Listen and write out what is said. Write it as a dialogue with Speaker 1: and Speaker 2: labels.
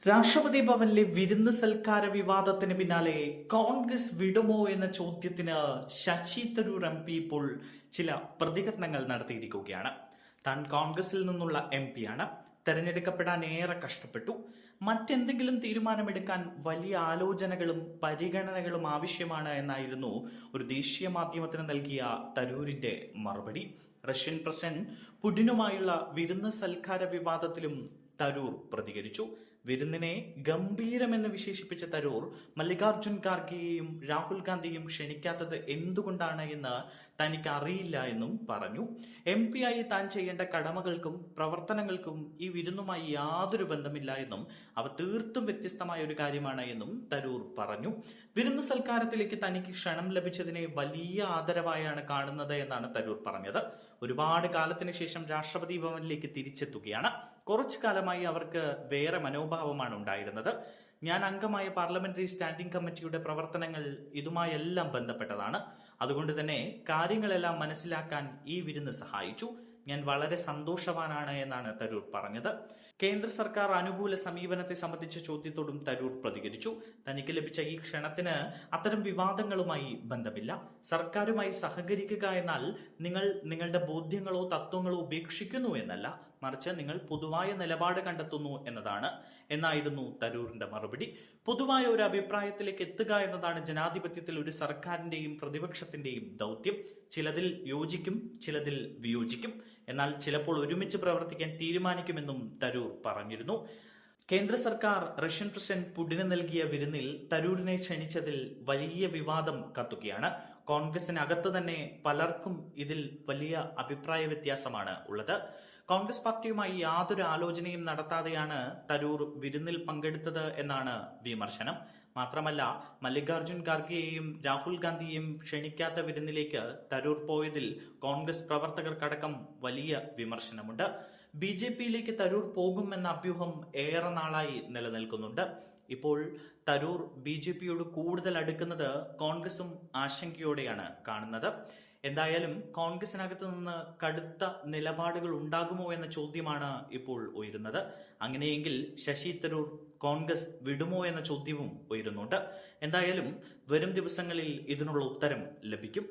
Speaker 1: രാഷ്ട്രപതി ഭവനിലെ വിരുന്ന് സൽക്കാര വിവാദത്തിന് പിന്നാലെ കോൺഗ്രസ് വിടുമോ എന്ന ചോദ്യത്തിന് ശശി തരൂർ എം പി ഇപ്പോൾ ചില പ്രതികരണങ്ങൾ നടത്തിയിരിക്കുകയാണ്. താൻ കോൺഗ്രസിൽ നിന്നുള്ള എം പിയാണ്, തെരഞ്ഞെടുക്കപ്പെടാൻ ഏറെ കഷ്ടപ്പെട്ടു, മറ്റെന്തെങ്കിലും തീരുമാനമെടുക്കാൻ വലിയ ആലോചനകളും പരിഗണനകളും ആവശ്യമാണ് എന്നായിരുന്നു ഒരു ദേശീയ മാധ്യമത്തിന് നൽകിയ തരൂരിന്റെ മറുപടി. റഷ്യൻ പ്രസിഡന്റ് പുടിനുമായുള്ള വിരുന്ന് സൽക്കാര വിവാദത്തിലും തരൂർ പ്രതികരിച്ചു. വിരുന്നിനെ ഗംഭീരമെന്ന് വിശേഷിപ്പിച്ച തരൂർ മല്ലികാർജുൻ ഖാർഗെയെയും രാഹുൽ ഗാന്ധിയും ക്ഷണിക്കാത്തത് എന്തുകൊണ്ടാണ് എന്ന് തനിക്ക് അറിയില്ല എന്നും പറഞ്ഞു. എം പി ആയി താൻ ചെയ്യേണ്ട കടമകൾക്കും പ്രവർത്തനങ്ങൾക്കും ഈ വിരുന്നുമായി യാതൊരു ബന്ധമില്ല എന്നും അവ തീർത്തും വ്യത്യസ്തമായ ഒരു കാര്യമാണ് എന്നും തരൂർ പറഞ്ഞു. വിരുന്നു സൽക്കാരത്തിലേക്ക് തനിക്ക് ക്ഷണം ലഭിച്ചതിനെ വലിയ ആദരവായാണ് കാണുന്നത് എന്നാണ് തരൂർ പറഞ്ഞത്. ഒരുപാട് കാലത്തിന് ശേഷം രാഷ്ട്രപതി ഭവനിലേക്ക് തിരിച്ചെത്തുകയാണ്. കുറച്ചു കാലമായി അവർക്ക് വേറെ മനോഭാവമാണ് ഉണ്ടായിരുന്നത്. ഞാൻ അംഗമായ പാർലമെന്ററി സ്റ്റാൻഡിംഗ് കമ്മിറ്റിയുടെ പ്രവർത്തനങ്ങൾ ഇതുമായെല്ലാം ബന്ധപ്പെട്ടതാണ്. അതുകൊണ്ട് തന്നെ കാര്യങ്ങളെല്ലാം മനസ്സിലാക്കാൻ ഈ വിരുന്ന് സഹായിച്ചു. ഞാൻ വളരെ സന്തോഷവാനാണ് എന്നാണ് തരൂർ പറഞ്ഞത്. കേന്ദ്ര സർക്കാർ അനുകൂല സമീപനത്തെ സംബന്ധിച്ച ചോദ്യത്തോടും തരൂർ പ്രതികരിച്ചു. തനിക്ക് ലഭിച്ച ഈ ക്ഷണത്തിന് അത്തരം വിവാദങ്ങളുമായി ബന്ധമില്ല. സർക്കാരുമായി സഹകരിക്കുക എന്നാൽ നിങ്ങൾ നിങ്ങളുടെ ബോധ്യങ്ങളോ തത്വങ്ങളോ ഉപേക്ഷിക്കുന്നു എന്നല്ല, മറിച്ച് നിങ്ങൾ പൊതുവായ നിലപാട് കണ്ടെത്തുന്നു എന്നായിരുന്നു തരൂരിന്റെ മറുപടി. പൊതുവായ ഒരു അഭിപ്രായത്തിലേക്ക് എത്തുക എന്നതാണ് ജനാധിപത്യത്തിൽ ഒരു സർക്കാരിന്റെയും പ്രതിപക്ഷത്തിന്റെയും ദൗത്യം. ചിലതിൽ യോജിക്കും, ചിലതിൽ വിയോജിക്കും, എന്നാൽ ചിലപ്പോൾ ഒരുമിച്ച് പ്രവർത്തിക്കാൻ തീരുമാനിക്കുമെന്നും തരൂർ പറഞ്ഞിരുന്നു. കേന്ദ്ര സർക്കാർ റഷ്യൻ പ്രസിഡന്റ് പുടിന് നൽകിയ വിരുന്നിൽ തരൂരിനെ ക്ഷണിച്ചതിൽ വലിയ വിവാദം കത്തുകയാണ്. കോൺഗ്രസിനകത്ത് തന്നെ പലർക്കും ഇതിൽ വലിയ അഭിപ്രായ വ്യത്യാസമാണ് ഉള്ളത്. കോൺഗ്രസ് പാർട്ടിയുമായി യാതൊരു ആലോചനയും നടത്താതെയാണ് തരൂർ വിരുന്നിൽ പങ്കെടുത്തത് എന്നാണ് വിമർശനം. മാത്രമല്ല, മല്ലികാർജുൻ ഖാർഗെയെയും രാഹുൽ ഗാന്ധിയെയും ക്ഷണിക്കാത്ത വിരുന്നിലേക്ക് തരൂർ പോയതിൽ കോൺഗ്രസ് പ്രവർത്തകർക്കടക്കം വലിയ വിമർശനമുണ്ട്. BJP-യിലേക്ക് തരൂർ പോകുമെന്ന അഭ്യൂഹം ഏറെ നാളായി നിലനിൽക്കുന്നുണ്ട്. ഇപ്പോൾ തരൂർ BJP-യോട് കൂടുതൽ അടുക്കുന്നത് കോൺഗ്രസും ആശങ്കയോടെയാണ് കാണുന്നത്. എന്തായാലും കോൺഗ്രസിനകത്ത് നിന്ന് കടുത്ത നിലപാടുകൾ ഉണ്ടാകുമോ എന്ന ചോദ്യമാണ് ഇപ്പോൾ ഉയരുന്നത്. അങ്ങനെയെങ്കിൽ ശശി തരൂർ കോൺഗ്രസ് വിടുമോ എന്ന ചോദ്യവും ഉയരുന്നുണ്ട്. എന്തായാലും വരും ദിവസങ്ങളിൽ ഇതിനുള്ള ഉത്തരം ലഭിക്കും.